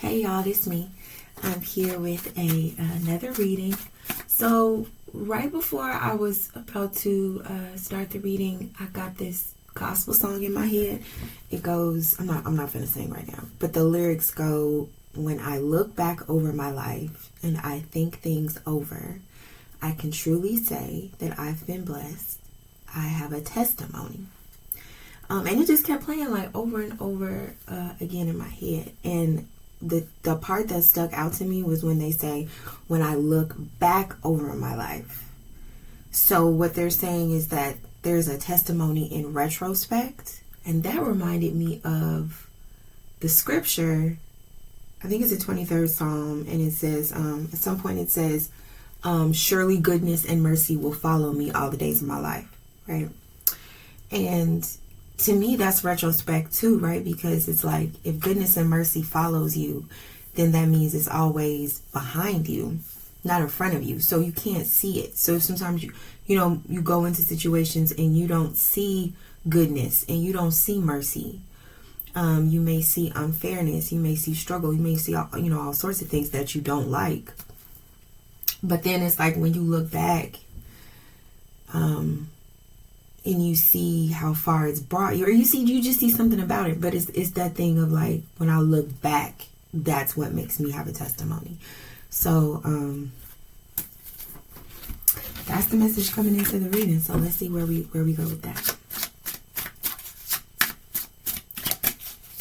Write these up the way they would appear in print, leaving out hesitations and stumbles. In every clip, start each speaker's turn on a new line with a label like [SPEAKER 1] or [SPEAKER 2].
[SPEAKER 1] Hey y'all, it's me. I'm here with another reading. So right before I was about to start the reading, I got this gospel song in my head. It goes, I'm not gonna sing right now, but the lyrics go, when I look back over my life and I think things over, I can truly say that I've been blessed. I have a testimony. And it just kept playing like over and over again in my head. And the part that stuck out to me was when they say, when I look back over my life. So what they're saying is that there's a testimony in retrospect. And that reminded me of the scripture. I think it's the 23rd Psalm. And it says, at some point it says, surely goodness and mercy will follow me all the days of my life. Right? And to me, that's retrospect too, right? Because it's like, if goodness and mercy follows you, then that means it's always behind you, not in front of you. So you can't see it. So sometimes you go into situations and you don't see goodness and you don't see mercy. You may see unfairness. You may see struggle. You may see all sorts of things that you don't like. But then it's like when you look back, and you see how far it's brought you, or you just see something about it. But it's that thing of like, when I look back, that's what makes me have a testimony. So that's the message coming into the reading. So let's see where we go with that.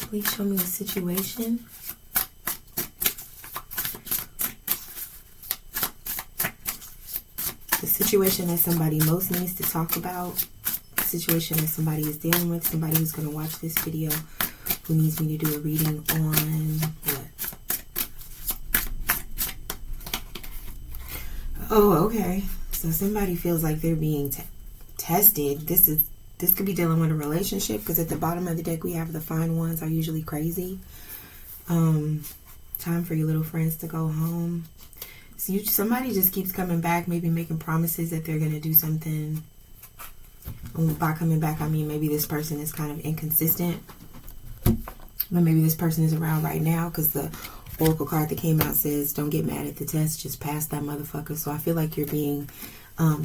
[SPEAKER 1] Please show me a situation. The situation that somebody most needs to talk about. Situation that somebody is dealing with, somebody who's going to watch this video who needs me to do a reading on what? Oh, okay. So somebody feels like they're being tested. This could be dealing with a relationship, because at the bottom of the deck we have the fine ones are usually crazy. Time for your little friends to go home. So somebody just keeps coming back, maybe making promises that they're going to do something. By coming back, I mean maybe this person is kind of inconsistent. But maybe this person is around right now, because the oracle card that came out says, don't get mad at the test, just pass that motherfucker. So I feel like you're being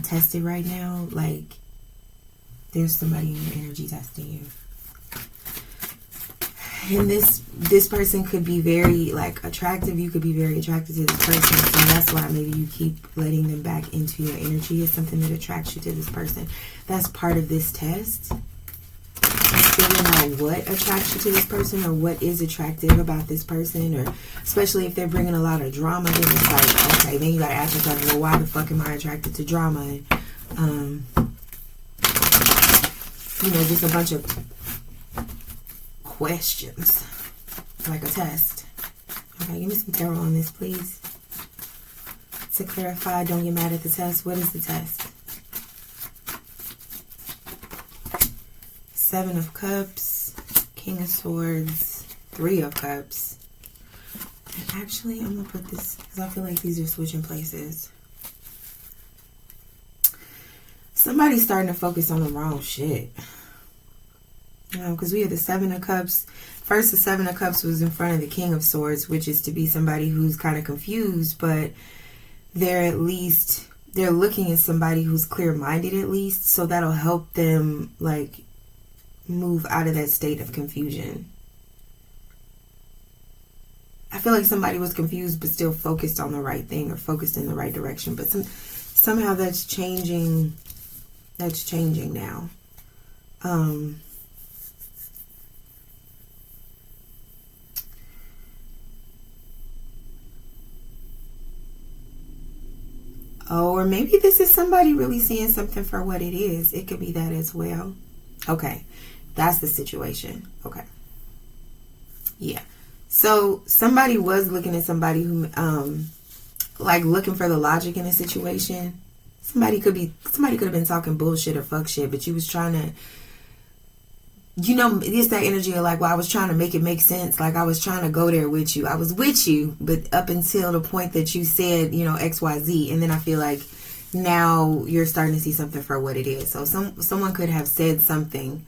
[SPEAKER 1] tested right now. Like there's somebody in your energy testing you. And this person could be very attractive. You could be very attracted to this person, and that's why maybe you keep letting them back into your energy. It's something that attracts you to this person. That's part of this test. Figuring out what attracts you to this person, or what is attractive about this person, or especially if they're bringing a lot of drama, then it's like, okay, then you gotta ask yourself, well, why the fuck am I attracted to drama? And, just a bunch of questions, like a test. Okay, give me some tarot on this, please. To clarify, don't get mad at the test. What is the test? 7 of Cups, King of Swords, 3 of Cups. And actually, I'm gonna put this, because I feel like these are switching places. Somebody's starting to focus on the wrong shit. Because we have the 7 of Cups. First, the 7 of Cups was in front of the King of Swords, which is to be somebody who's kind of confused, but they're looking at somebody who's clear-minded at least, so that'll help them move out of that state of confusion. I feel like somebody was confused but still focused on the right thing, or focused in the right direction, but somehow that's changing. That's changing now. Oh, or maybe this is somebody really seeing something for what it is. It could be that as well. Okay, that's the situation. Okay. Yeah. So somebody was looking at somebody who, looking for the logic in a situation. Somebody could have been talking bullshit or fuck shit, but you was trying to, it's that energy of I was trying to make it make sense. I was trying to go there with you. I was with you, but up until the point that you said, X, Y, Z. And then I feel like now you're starting to see something for what it is. So someone could have said something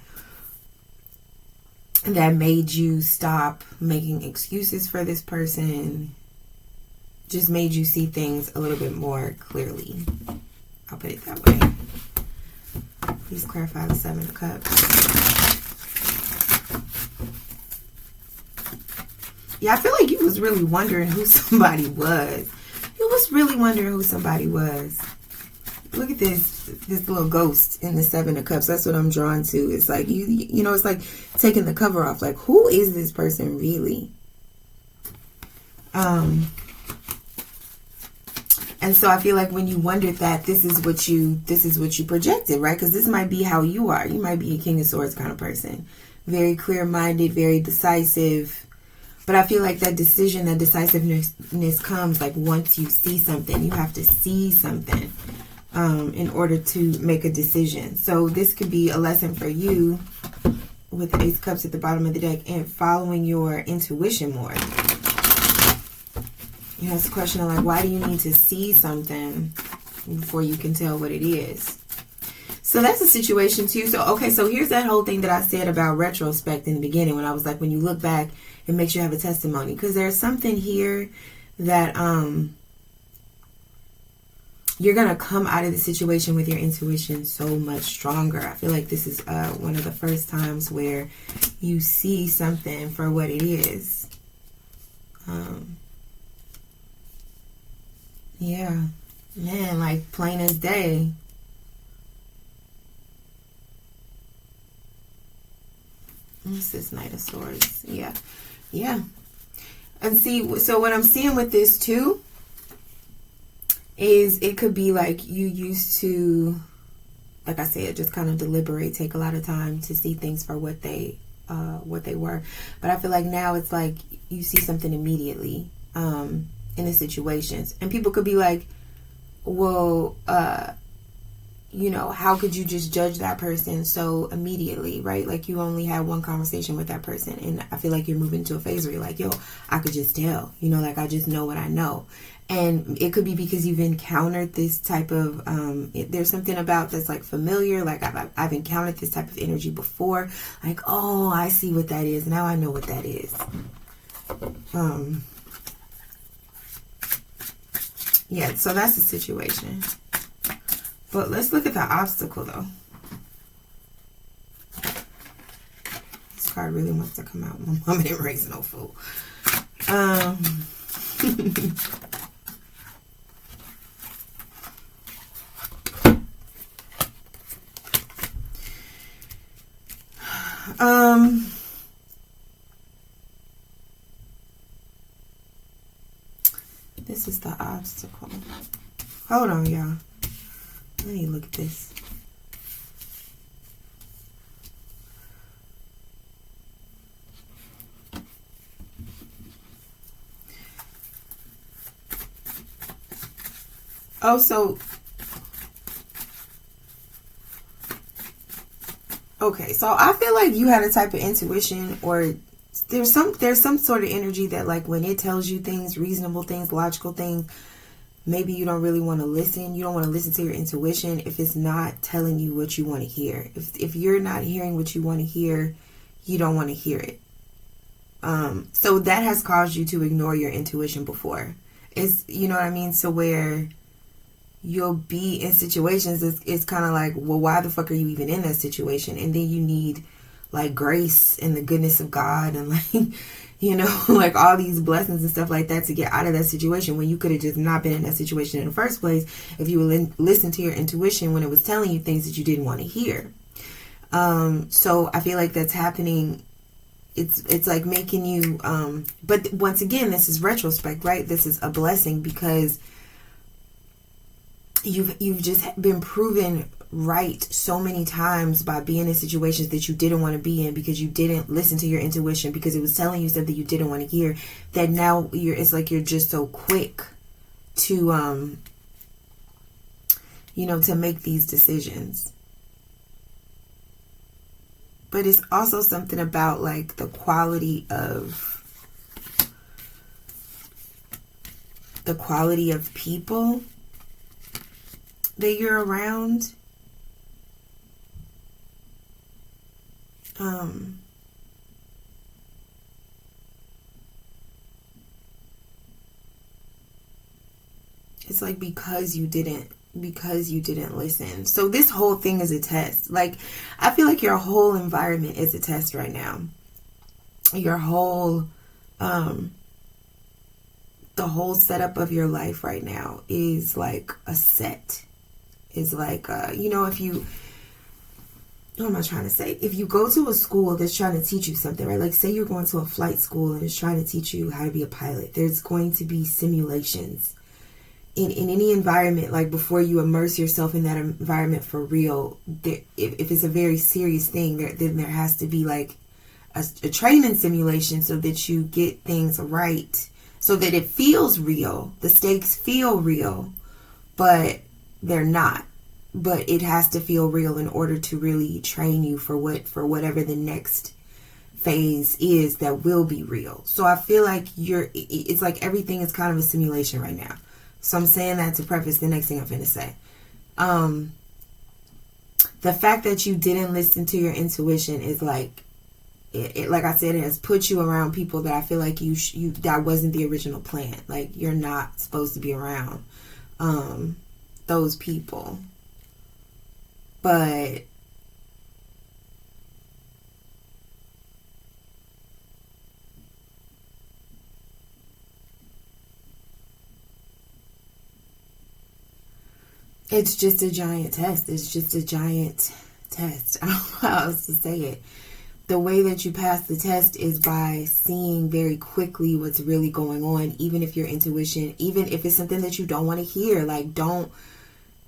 [SPEAKER 1] that made you stop making excuses for this person, just made you see things a little bit more clearly. I'll put it that way. Please clarify the Seven of Cups. Yeah, I feel like you was really wondering who somebody was. You was really wondering who somebody was. Look at this little ghost in the Seven of Cups. That's what I'm drawn to. It's like you know, it's like taking the cover off. Like, who is this person really? And so I feel like when you wondered that, this is what you projected, right? Because this might be how you are. You might be a King of Swords kind of person, very clear-minded, very decisive. But I feel like that decision, that decisiveness comes like once you see something. You have to see something in order to make a decision. So this could be a lesson for you with the Ace of Cups at the bottom of the deck and following your intuition more. You know, it's a question of like, why do you need to see something before you can tell what it is? So that's a situation too. So, okay, so here's that whole thing that I said about retrospect in the beginning when I was like, when you look back, it makes you have a testimony. Because there's something here that you're going to come out of the situation with your intuition so much stronger. I feel like this is one of the first times where you see something for what it is. Yeah, man, like plain as day. What's this Knight of Swords? Yeah. And see, so what I'm seeing with this too is it could be like you used to, like I said, just kind of deliberate, take a lot of time to see things for what they were. But I feel like now it's like you see something immediately in the situations, and people could be like, well, you know, how could you just judge that person so immediately, right? Like you only had one conversation with that person, and I feel like you're moving to a phase where you're like, yo, I could just tell, you know, like I just know what I know. And it could be because you've encountered this type of there's something about that's like familiar, like I've encountered this type of energy before, like, oh, I see what that is, now I know what that is. Yeah, so that's the situation. But let's look at the obstacle, though. This card really wants to come out. My mama didn't raise no fool. This is the obstacle. Hold on, y'all. Let me look at this. Oh, so okay, so I feel like you had a type of intuition, or there's some sort of energy that like when it tells you things, reasonable things, logical things, maybe you don't really want to listen. You don't want to listen to your intuition if it's not telling you what you want to hear. If you're not hearing what you want to hear, you don't want to hear it. So that has caused you to ignore your intuition before. It's, you know what I mean? So where you'll be in situations, it's kind of like, well, why the fuck are you even in that situation? And then you need like grace and the goodness of God and like, you know, like all these blessings and stuff like that to get out of that situation, when you could have just not been in that situation in the first place if you would listen to your intuition when it was telling you things that you didn't want to hear. So I feel like that's happening. It's like making you, but once again, this is retrospect, right? This is a blessing because you've just been proven right so many times by being in situations that you didn't want to be in because you didn't listen to your intuition, because it was telling you something you didn't want to hear, that now it's like you're just so quick to you know, to make these decisions. But it's also something about like the quality of people that you're around. It's like because you didn't listen. So this whole thing is a test. Like, I feel like your whole environment is a test right now. Your whole the whole setup of your life right now is like a set. Is like if you, what am I trying to say? If you go to a school that's trying to teach you something, right? Like, say you're going to a flight school and it's trying to teach you how to be a pilot. There's going to be simulations in any environment. Like, before you immerse yourself in that environment for real, if it's a very serious thing, then there has to be like a training simulation so that you get things right, so that it feels real. The stakes feel real, but they're not. But it has to feel real in order to really train you for whatever the next phase is that will be real. So I feel like it's like everything is kind of a simulation right now. So I'm saying that to preface the next thing I'm finna say. The fact that you didn't listen to your intuition is like, like I said, it has put you around people that I feel like you that wasn't the original plan. Like, you're not supposed to be around those people. But it's just a giant test. It's just a giant test. I don't know how else to say it. The way that you pass the test is by seeing very quickly what's really going on, even if your intuition, even if it's something that you don't want to hear. Like,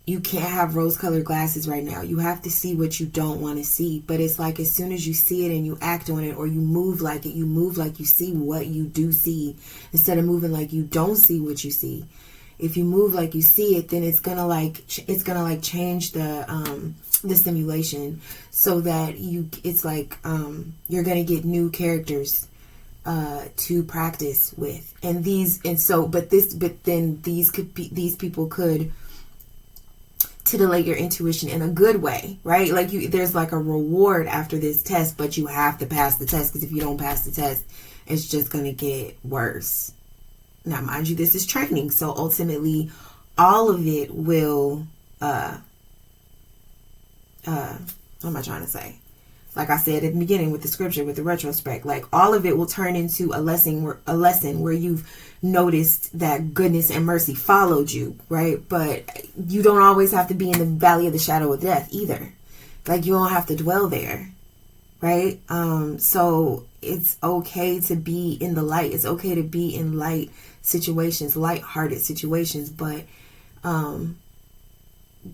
[SPEAKER 1] you can't have rose-colored glasses right now. You have to see what you don't want to see. But it's like, as soon as you see it and you act on it, or you move like it, you move like you see what you do see, instead of moving like you don't see what you see. If you move like you see it, then it's gonna change the simulation, so that it's like you're gonna get new characters to practice with, but then these people could titillate your intuition in a good way, right? Like, there's like a reward after this test, but you have to pass the test, because if you don't pass the test, it's just gonna get worse. Now, mind you, this is training, so ultimately all of it will what am I trying to say? Like I said at the beginning with the scripture, with the retrospect, like, all of it will turn into a lesson where you've noticed that goodness and mercy followed you, right? But you don't always have to be in the valley of the shadow of death either. Like, you don't have to dwell there, right? So it's okay to be in the light. It's okay to be in light situations, light-hearted situations, but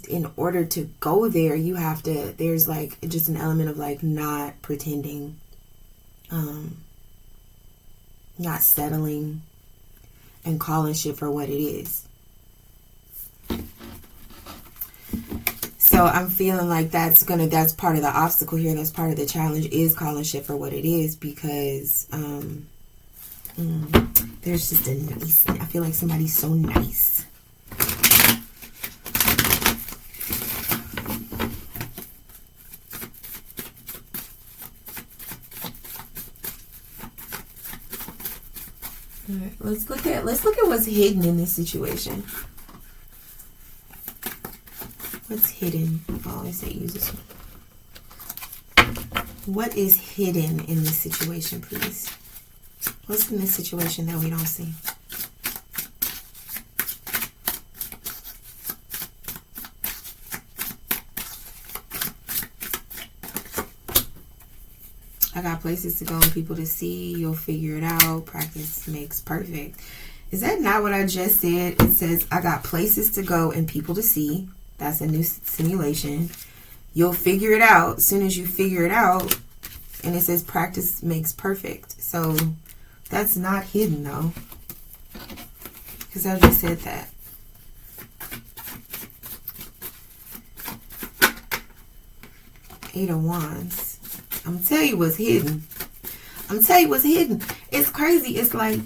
[SPEAKER 1] in order to go there, there's like just an element of like not pretending, not settling, and calling shit for what it is. So I'm feeling like that's part of the obstacle here. That's part of the challenge, is calling shit for what it is, because there's just a nice, I feel like somebody's so nice. All right, let's look at what's hidden in this situation. What's hidden? Oh, I say use this one. What is hidden in this situation, please? What's in this situation that we don't see? I got places to go and people to see. You'll figure it out. Practice makes perfect. Is that not what I just said? It says, I got places to go and people to see. That's a new simulation. You'll figure it out. As soon as you figure it out, and it says practice makes perfect. So that's not hidden though, because I just said that. Eight of Wands. I'm telling you what's hidden. It's crazy. It's like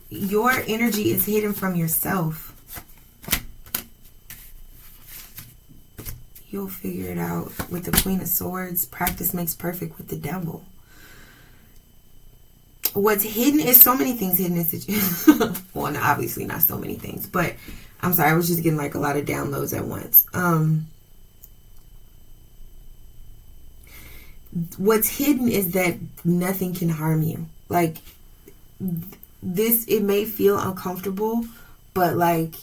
[SPEAKER 1] your energy is hidden from yourself. You'll figure it out with the Queen of Swords. Practice makes perfect with the Devil. What's hidden is so many things hidden in situation. Well, obviously not so many things, but I'm sorry, I was just getting like a lot of downloads at once. What's hidden is that nothing can harm you. Like, this, it may feel uncomfortable, but like,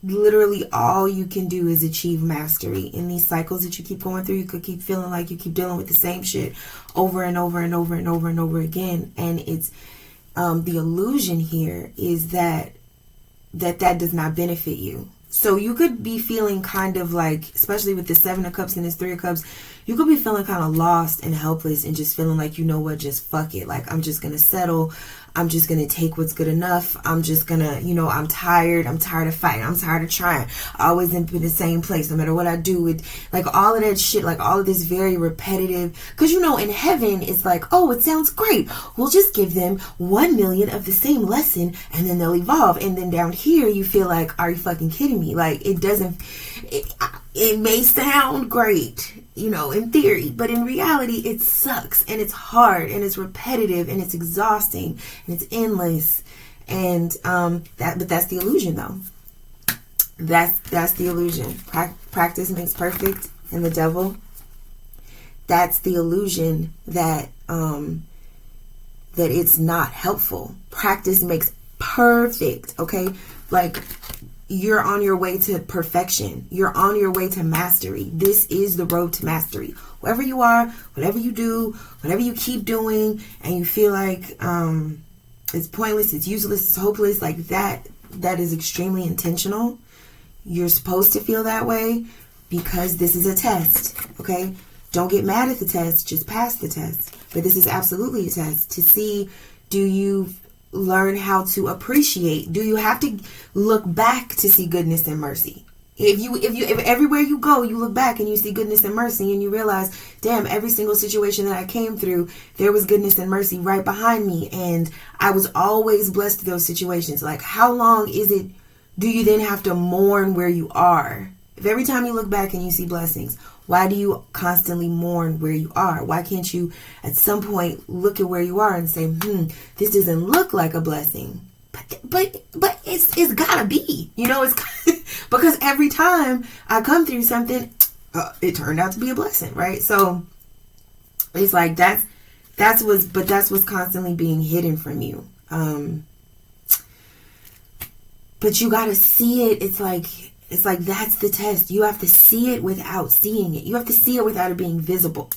[SPEAKER 1] literally all you can do is achieve mastery. In these cycles that you keep going through, you could keep feeling like you keep dealing with the same shit over and over and over and over and over again. And it's, the illusion here is that does not benefit you. So you could be feeling kind of like, especially with the 7 of Cups and this 3 of Cups, you could be feeling kind of lost and helpless and just feeling like, you know what, just fuck it. Like, I'm just going to settle. I'm just going to take what's good enough. I'm just going to, you know, I'm tired. I'm tired of fighting. I'm tired of trying. I always end up in the same place no matter what I do. With like all of that shit, like all of this very repetitive. Because, you know, in heaven, it's like, oh, it sounds great. We'll just give them 1 million of the same lesson and then they'll evolve. And then down here, you feel like, are you fucking kidding me? Like, it doesn't, it may sound great, you know, in theory, but in reality, it sucks and it's hard and it's repetitive and it's exhausting and it's endless. And but that's the illusion, though. That's the illusion. Practice makes perfect, and the devil. That's the illusion that that it's not helpful. Practice makes perfect. Okay, like, you're on your way to perfection. You're on your way to mastery. This is the road to mastery. Wherever you are, whatever you do, whatever you keep doing, and you feel like it's pointless, it's useless, it's hopeless, like that is extremely intentional. You're supposed to feel that way because this is a test, okay? Don't get mad at the test, just pass the test. But this is absolutely a test to see, do you learn how to appreciate? Do you have to look back to see goodness and mercy? If everywhere you go, you look back and you see goodness and mercy and you realize, damn, every single situation that I came through, there was goodness and mercy right behind me, and I was always blessed through those situations. Like, how long do you then have to mourn where you are? If every time you look back and you see blessings, why do you constantly mourn where you are? Why can't you at some point look at where you are and say, this doesn't look like a blessing, but it's gotta be, you know, it's because every time I come through something, it turned out to be a blessing, right? So it's like that's what's constantly being hidden from you. But you gotta see it. It's like that's the test. You have to see it without seeing it. You have to see it without it being visible.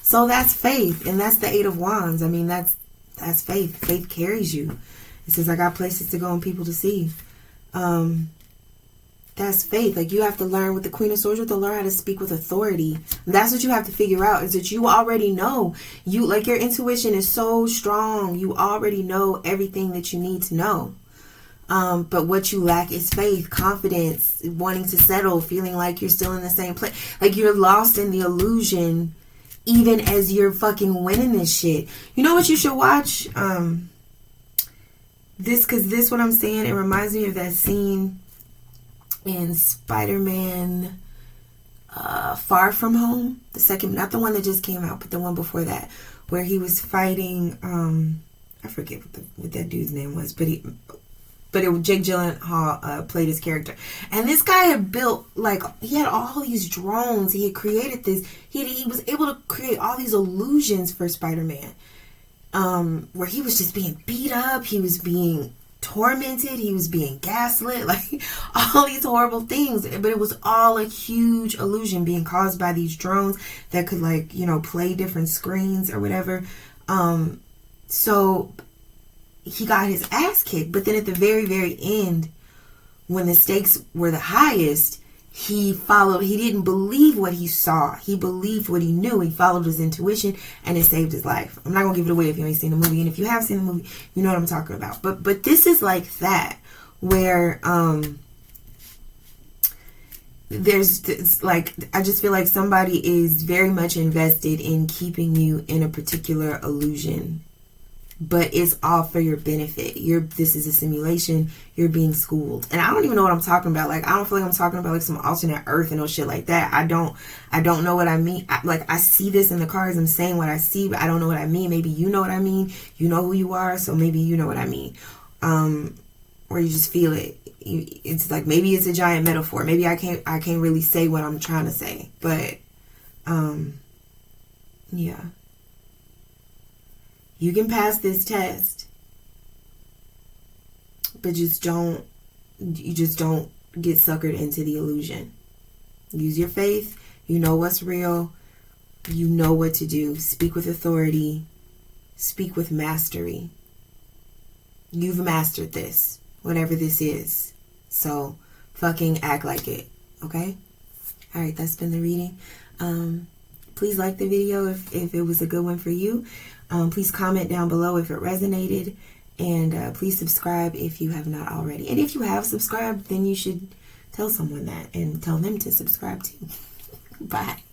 [SPEAKER 1] So that's faith, and that's the 8 of Wands. I mean, that's faith. Faith carries you. It says, I got places to go and people to see. That's faith. Like, you have to learn with the Queen of Swords, you have to learn how to speak with authority. And that's what you have to figure out, is that you already know. Your intuition is so strong. You already know everything that you need to know. But what you lack is faith, confidence, wanting to settle, feeling like you're still in the same place. Like, you're lost in the illusion even as you're fucking winning this shit. You know what you should watch? This what I'm saying, it reminds me of that scene in Spider-Man Far From Home. The second, not the one that just came out, but the one before that, where he was fighting, I forget what that dude's name was, but Jake Gyllenhaal played his character. And this guy had built, he had all these drones. He had created this. He was able to create all these illusions for Spider-Man. Where he was just being beat up. He was being tormented. He was being gaslit. Like, all these horrible things. But it was all a huge illusion being caused by these drones that could, play different screens or whatever. So he got his ass kicked, but then at the very, very end, when the stakes were the highest, he didn't believe what he saw. He believed what he knew. He followed his intuition, and it saved his life. I'm not going to give it away if you ain't seen the movie, and if you have seen the movie, you know what I'm talking about. But this is like that, where I just feel like somebody is very much invested in keeping you in a particular illusion. but it's all for your benefit. This is a simulation. You're being schooled. And I don't even know what I'm talking about. Like, I don't feel like I'm talking about like some alternate earth and no shit like that. I don't know what I mean. I see this in the cards. I'm saying what I see, but I don't know what I mean. Maybe you know what I mean. You know who you are, so maybe you know what I mean. Or you just feel it. It's like, maybe it's a giant metaphor. Maybe I can't really say what I'm trying to say. But yeah. You can pass this test, but you just don't get suckered into the illusion. Use your faith. You know what's real. You know what to do. Speak with authority. Speak with mastery. You've mastered this, whatever this is. So fucking act like it, okay? All right, that's been the reading. Please like the video if it was a good one for you. Please comment down below if it resonated. And please subscribe if you have not already. And if you have subscribed, then you should tell someone that and tell them to subscribe too. Bye.